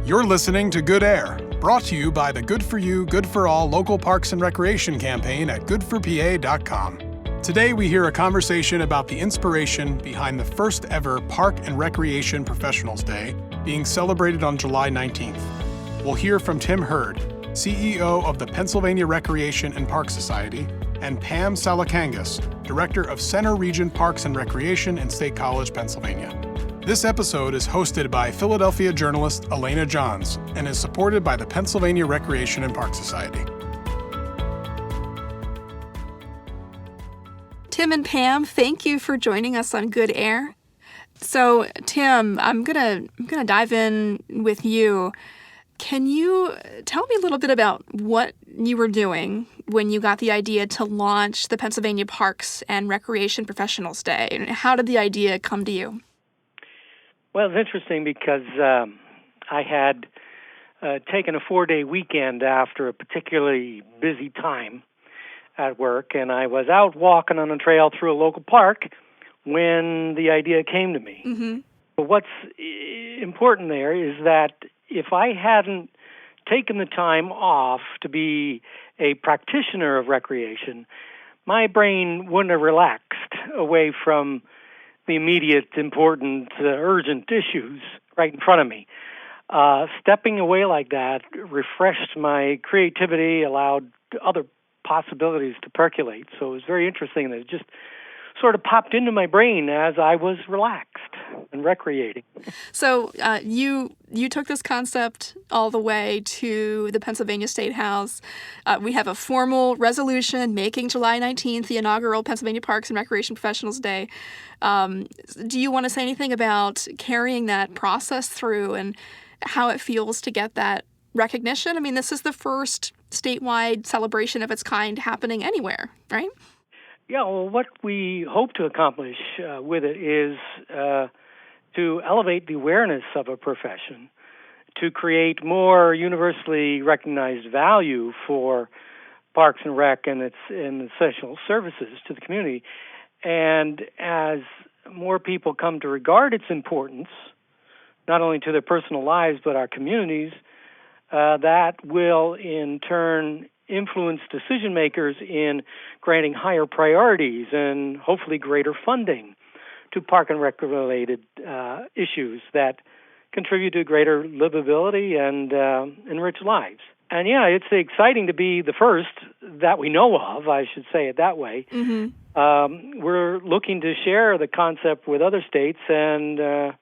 You're listening to Good Air, brought to you by the Good for You, Good for All local parks and recreation campaign at goodforpa.com. Today we hear a conversation about the inspiration behind the first ever Park and Recreation Professionals Day being celebrated on July 19th. We'll hear from Tim Hurd, CEO of the Pennsylvania Recreation and Park Society, and Pam Salakangas, Director of Center Region Parks and Recreation in State College, Pennsylvania. This episode is hosted by Philadelphia journalist Elena Johns and is supported by the Pennsylvania Recreation and Park Society. Tim and Pam, thank you for joining us on Good Air. So, Tim, I'm gonna dive in with you. Can you tell me a little bit about what you were doing when you got the idea to launch the Pennsylvania Parks and Recreation Professionals Day? And how did the idea come to you? Well, it's interesting because I had taken a 4-day weekend after a particularly busy time at work, and I was out walking on a trail through a local park when the idea came to me. Mm-hmm. But what's important there is that if I hadn't taken the time off to be a practitioner of recreation, my brain wouldn't have relaxed away from the immediate, important, urgent issues right in front of me. Stepping away like that refreshed my creativity, allowed other possibilities to percolate. So it was very interesting that it just sort of popped into my brain as I was relaxed and recreating. So you took this concept all the way to the Pennsylvania State House. We have a formal resolution making July 19th the inaugural Pennsylvania Parks and Recreation Professionals Day. Do you want to say anything about carrying that process through and how it feels to get that recognition? I mean, this is the first statewide celebration of its kind happening anywhere, right? Yeah, well, what we hope to accomplish with it is to elevate the awareness of a profession, to create more universally recognized value for Parks and Rec and its essential services to the community. And as more people come to regard its importance, not only to their personal lives but our communities, that will in turn influence decision makers in granting higher priorities and hopefully greater funding to park and rec related issues that contribute to greater livability and enrich lives. And yeah, it's exciting to be the first that we know of, I should say it that way. Mm-hmm. We're looking to share the concept with other states and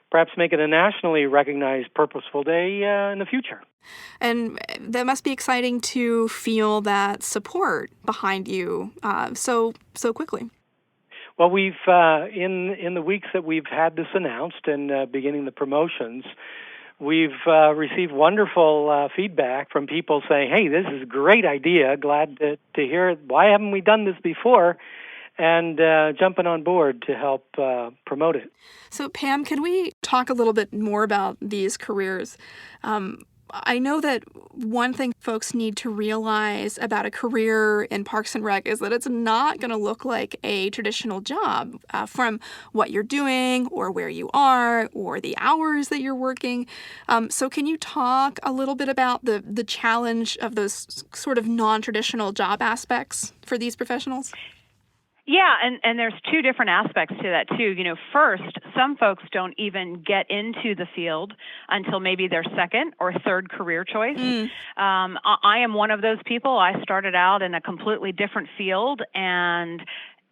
perhaps make it a nationally recognized purposeful day in the future. And that must be exciting to feel that support behind you so quickly. Well, we've in the weeks that we've had this announced and beginning the promotions, we've received wonderful feedback from people saying, "Hey, this is a great idea. Glad to hear it. Why haven't we done this before?" And jumping on board to help promote it. So, Pam, can we talk a little bit more about these careers? I know that one thing folks need to realize about a career in Parks and Rec is that it's not going to look like a traditional job from what you're doing or where you are or the hours that you're working. So can you talk a little bit about the challenge of those sort of non-traditional job aspects for these professionals? Yeah, and there's two different aspects to that, too. You know, first, some folks don't even get into the field until maybe their second or third career choice. I am one of those people. I started out in a completely different field, and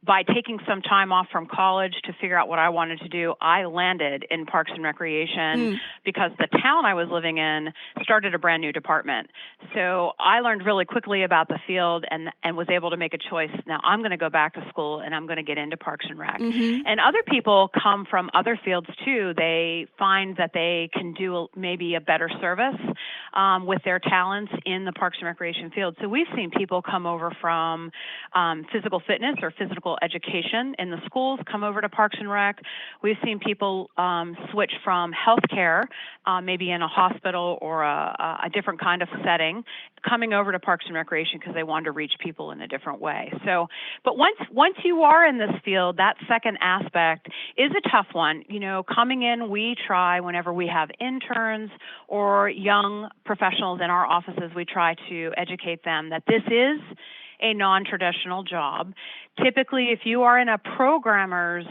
by taking some time off from college to figure out what I wanted to do, I landed in Parks and Recreation because the town I was living in started a brand new department. So I learned really quickly about the field and was able to make a choice. Now I'm going to go back to school and I'm going to get into Parks and Rec. Mm-hmm. And other people come from other fields too. They find that they can do maybe a better service with their talents in the Parks and Recreation field. So we've seen people come over from physical fitness or physical environmental education in the schools come over to Parks and Rec. We've seen people switch from healthcare, maybe in a hospital or a different kind of setting, coming over to Parks and Recreation because they want to reach people in a different way. So, but once you are in this field, that second aspect is a tough one. Coming in, we try whenever we have interns or young professionals in our offices, we try to educate them that this is a non-traditional job. Typically, if you are in a programmer's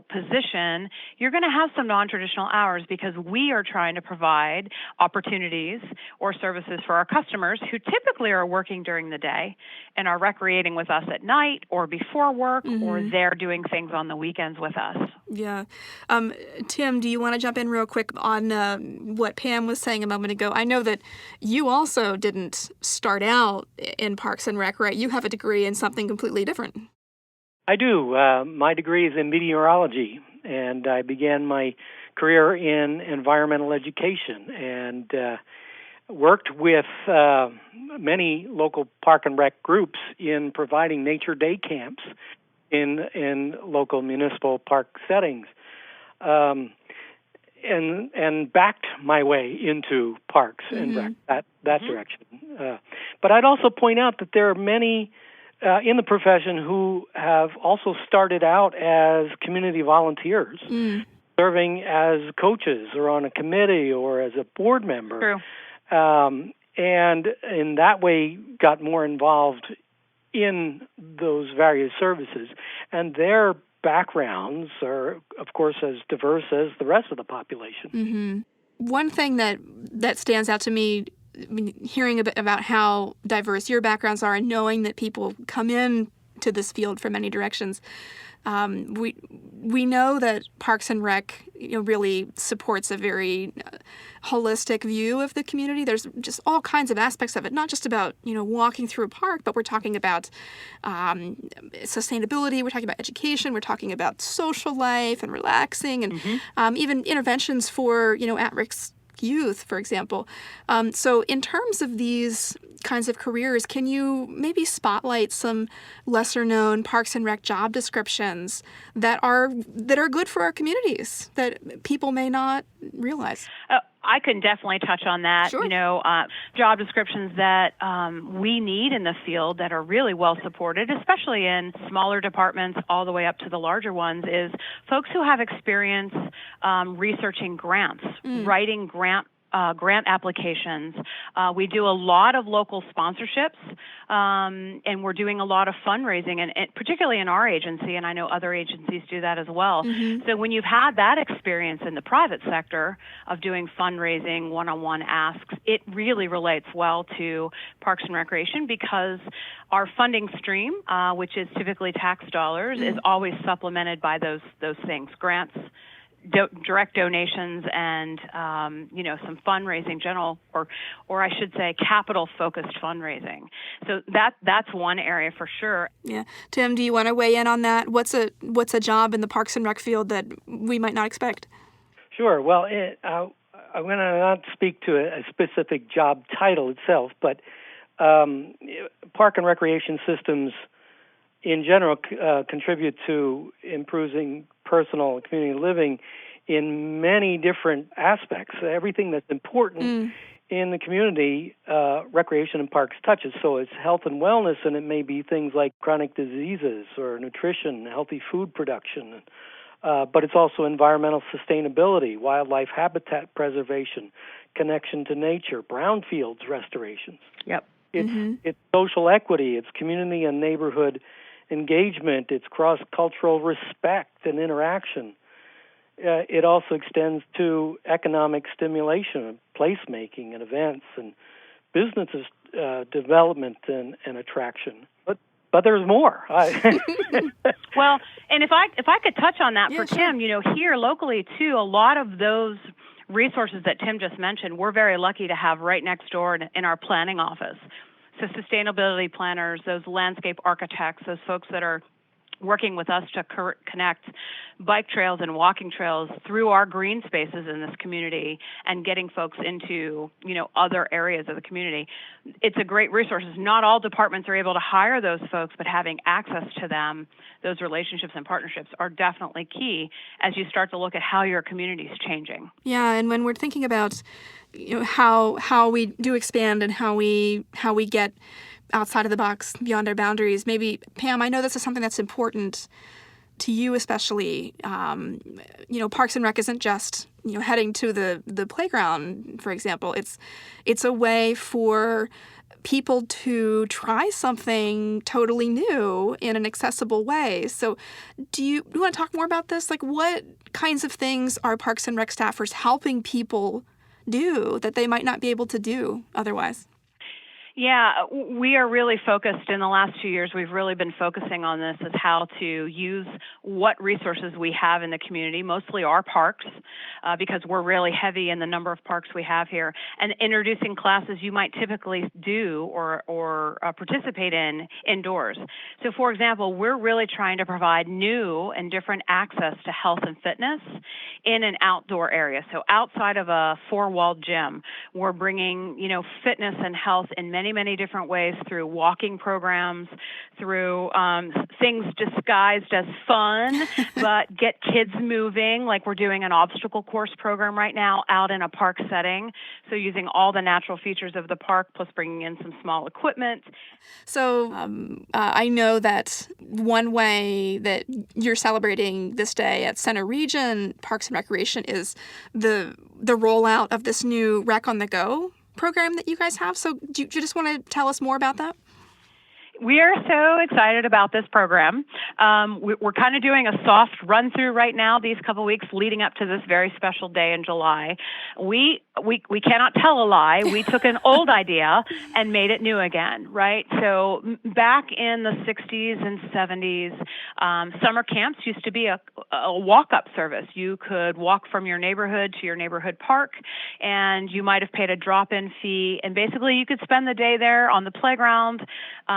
position, you're going to have some non-traditional hours because we are trying to provide opportunities or services for our customers who typically are working during the day and are recreating with us at night or before work, or they're doing things on the weekends with us. Yeah. Tim, do you want to jump in real quick on what Pam was saying a moment ago? I know that you also didn't start out in Parks and Rec, right? You have a degree in something completely different. I do. My degree is in meteorology, and I began my career in environmental education and worked with many local park and rec groups in providing nature day camps in local municipal park settings, and backed my way into parks and rec, that direction. But I'd also point out that there are many in the profession who have also started out as community volunteers, serving as coaches or on a committee or as a board member. True. And in that way got more involved in those various services. And their backgrounds are, of course, as diverse as the rest of the population. One thing that stands out to me, hearing about how diverse your backgrounds are and knowing that people come in to this field from many directions, we know that Parks and Rec really supports a very holistic view of the community. There's just all kinds of aspects of it, not just about walking through a park, but we're talking about sustainability, we're talking about education, we're talking about social life and relaxing, and even interventions for at-risk youth, for example. So in terms of these kinds of careers, can you maybe spotlight some lesser-known Parks and Rec job descriptions that are good for our communities that people may not realize? I can definitely touch on that. Sure. Job descriptions that we need in the field that are really well supported, especially in smaller departments all the way up to the larger ones, is folks who have experience researching grants, writing grant applications. We do a lot of local sponsorships, and we're doing a lot of fundraising, and particularly in our agency, and I know other agencies do that as well. So when you've had that experience in the private sector of doing fundraising, one-on-one asks, it really relates well to Parks and Recreation because our funding stream, which is typically tax dollars, is always supplemented by those things, grants, direct donations, and some fundraising, general or I should say capital-focused fundraising. So that's one area for sure. Yeah, Tim, do you want to weigh in on that? What's a job in the Parks and Rec field that we might not expect? Sure. Well, I'm going to not speak to a specific job title itself, but park and recreation systems in general contribute to improving personal and community living in many different aspects. Everything that's important in the community, recreation and parks touches. So it's health and wellness, and it may be things like chronic diseases or nutrition, healthy food production. But it's also environmental sustainability, wildlife habitat preservation, connection to nature, brownfields restorations. Yep. It's social equity, it's community and neighborhood engagement, it's cross-cultural respect and interaction. It also extends to economic stimulation, placemaking and events, and businesses development and attraction. But there's more. Well, and if I could touch on that for Tim, here locally too, a lot of those resources that Tim just mentioned, we're very lucky to have right next door in our planning office. So sustainability planners, those landscape architects, those folks that are working with us to connect bike trails and walking trails through our green spaces in this community and getting folks into, other areas of the community. It's a great resource. Not all departments are able to hire those folks, but having access to them, those relationships and partnerships are definitely key as you start to look at how your community is changing. Yeah, and when we're thinking about how we do expand and how we get outside of the box, beyond our boundaries. Maybe, Pam, I know this is something that's important to you especially. Parks and Rec isn't just, heading to the playground, for example. It's a way for people to try something totally new in an accessible way. So do you want to talk more about this? Like, what kinds of things are Parks and Rec staffers helping people do that they might not be able to do otherwise? Yeah, we are really focused in the last 2 years. We've really been focusing on this as how to use what resources we have in the community, mostly our parks, because we're really heavy in the number of parks we have here, and introducing classes you might typically do or participate in indoors. So, for example, we're really trying to provide new and different access to health and fitness in an outdoor area. So outside of a four-walled gym, we're bringing, fitness and health in many different ways through walking programs, through things disguised as fun, but get kids moving, like we're doing an obstacle course program right now out in a park setting. So using all the natural features of the park, plus bringing in some small equipment. So I know that one way that you're celebrating this day at Center Region Parks and Recreation is the rollout of this new Rec on the Go program that you guys have. So do you just want to tell us more about that? We are so excited about this program. We're kind of doing a soft run through right now, these couple weeks leading up to this very special day in July. We cannot tell a lie. We took an old idea and made it new again, right? So back in the 60s and 70s, summer camps used to be a walk-up service. You could walk from your neighborhood to your neighborhood park, and you might have paid a drop-in fee, and basically you could spend the day there on the playground,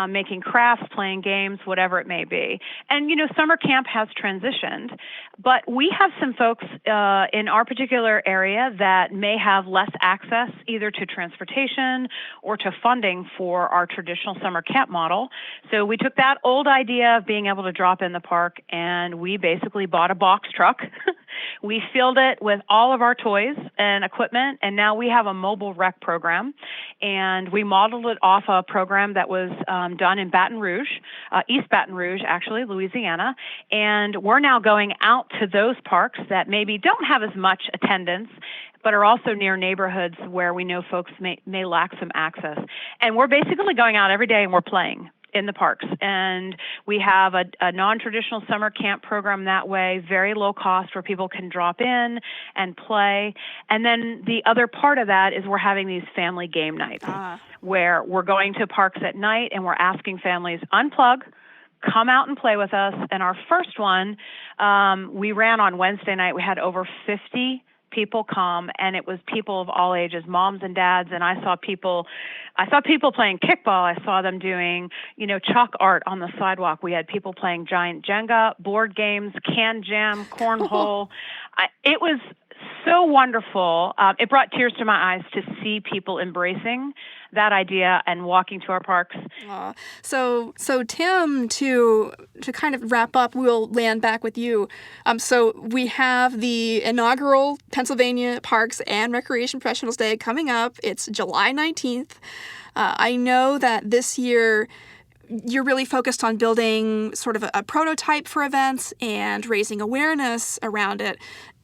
making crafts, playing games, whatever it may be. And, summer camp has transitioned, but we have some folks in our particular area that may have less access either to transportation or to funding for our traditional summer camp model. So we took that old idea of being able to drop in the park, and we basically bought a box truck. We filled it with all of our toys and equipment, and now we have a mobile rec program. And we modeled it off a program that was done in Baton Rouge, East Baton Rouge, actually, Louisiana. And we're now going out to those parks that maybe don't have as much attendance, but are also near neighborhoods where we know folks may lack some access. And we're basically going out every day and we're playing in the parks. And we have a non-traditional summer camp program that way, very low cost, where people can drop in and play. And then the other part of that is we're having these family game nights where we're going to parks at night and we're asking families, unplug, come out and play with us. And our first one, we ran on Wednesday night. We had over 50 people come, and it was people of all ages, moms and dads, and I saw people playing kickball. I saw them doing, chalk art on the sidewalk. We had people playing giant Jenga, board games, can jam, cornhole. It was so wonderful. It brought tears to my eyes to see people embracing that idea and walking to our parks. So Tim, to kind of wrap up, we'll land back with you. So we have the inaugural Pennsylvania Parks and Recreation Professionals Day coming up. It's July 19th. I know that this year you're really focused on building sort of a prototype for events and raising awareness around it.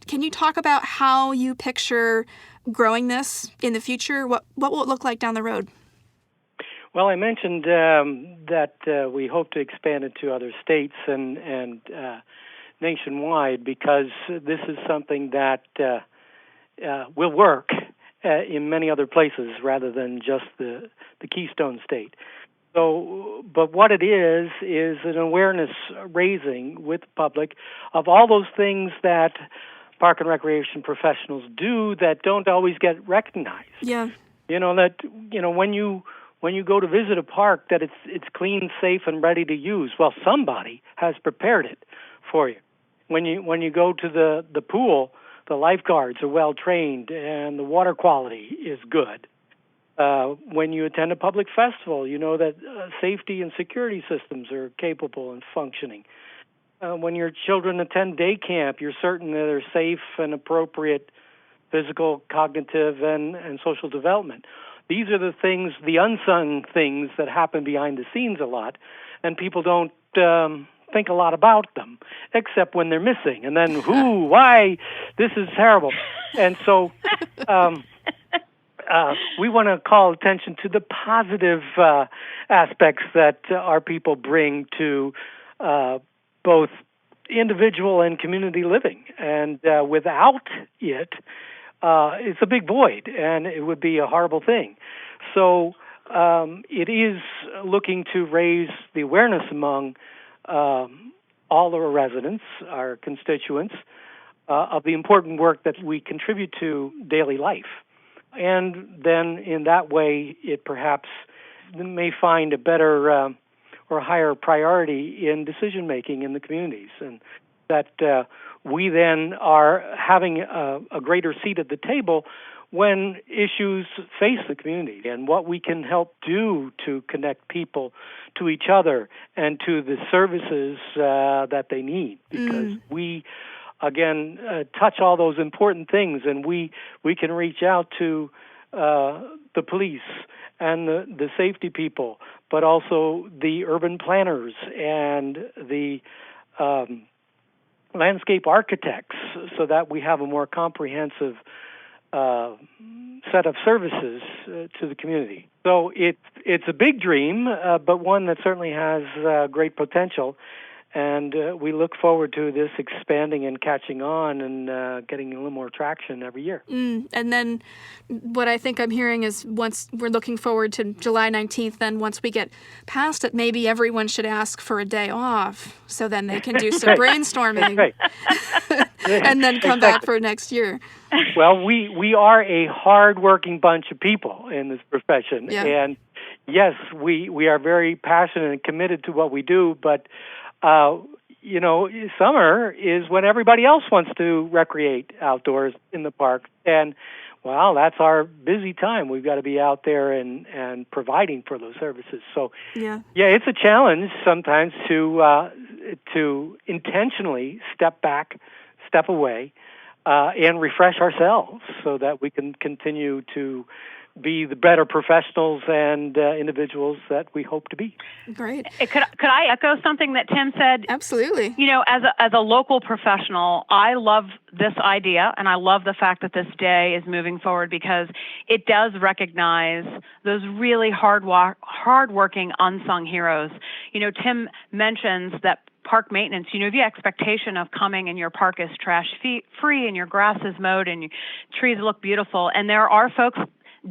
Can you talk about how you picture growing this in the future? What will it look like down the road? Well, I mentioned that we hope to expand it to other states and nationwide, because this is something that will work in many other places rather than just the Keystone State. So, but what it is an awareness raising with the public of all those things that park and recreation professionals do that don't always get recognized. Yeah. When you when you go to visit a park that it's clean, safe, and ready to use. Well, somebody has prepared it for you. When you go to the pool, the lifeguards are well trained and the water quality is good. When you attend a public festival, you know that safety and security systems are capable and functioning. When your children attend day camp, you're certain that they're safe and appropriate physical, cognitive, and social development. These are the things, the unsung things that happen behind the scenes a lot, and people don't think a lot about them, except when they're missing. And then, why, this is terrible. And so we want to call attention to the positive aspects that our people bring to both individual and community living. And without it, it's a big void, and it would be a horrible thing. So it is looking to raise the awareness among all of our residents, our constituents, of the important work that we contribute to daily life. And then in that way, it perhaps may find a better or higher priority in decision-making in the communities, and that we then are having a greater seat at the table when issues face the community, and what we can help do to connect people to each other and to the services that they need, because we, again, touch all those important things, and we can reach out to the police and the safety people, but also the urban planners and the landscape architects, so that we have a more comprehensive set of services to the community. So it's a big dream, but one that certainly has great potential. And we look forward to this expanding and catching on and getting a little more traction every year. And then what I think I'm hearing is once we're looking forward to July 19th, then once we get past it, maybe everyone should ask for a day off so then they can do some brainstorming. Right. And then come back for next year. Well, we are a hard-working bunch of people in this profession. Yeah. And yes, we are very passionate and committed to what we do, but summer is when everybody else wants to recreate outdoors in the park. And, well, that's our busy time. We've got to be out there and providing for those services. So, yeah, it's a challenge sometimes to intentionally step back, step away, and refresh ourselves so that we can continue to be the better professionals and individuals that we hope to be. Great. Could I echo something that Tim said? Absolutely. As a local professional, I love this idea, and I love the fact that this day is moving forward because it does recognize those really hard-working unsung heroes. Tim mentions that park maintenance, the expectation of coming and your park is trash-free and your grass is mowed and your trees look beautiful, and there are folks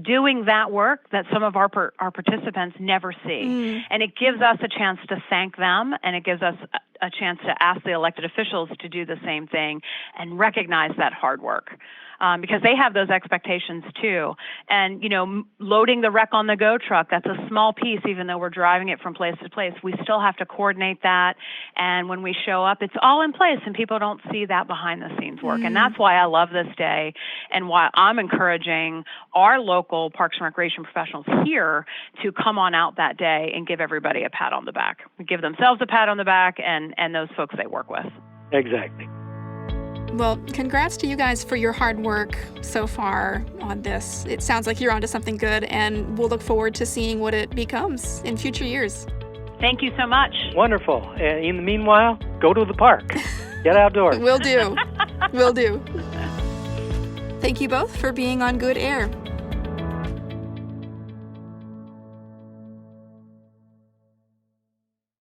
doing that work that some of our participants never see. And it gives us a chance to thank them, and it gives us a chance to ask the elected officials to do the same thing and recognize that hard work. Because they have those expectations too. And, loading the Rec on the Go truck, that's a small piece, even though we're driving it from place to place. We still have to coordinate that. And when we show up, it's all in place, and people don't see that behind the scenes work. And that's why I love this day and why I'm encouraging our local Parks and Recreation professionals here to come on out that day and give everybody a pat on the back. Give themselves a pat on the back and those folks they work with. Exactly. Well, congrats to you guys for your hard work so far on this. It sounds like you're onto something good, and we'll look forward to seeing what it becomes in future years. Thank you so much. Wonderful. And in the meanwhile, go to the park. Get outdoors. Will do. Will do. Thank you both for being on Good Air.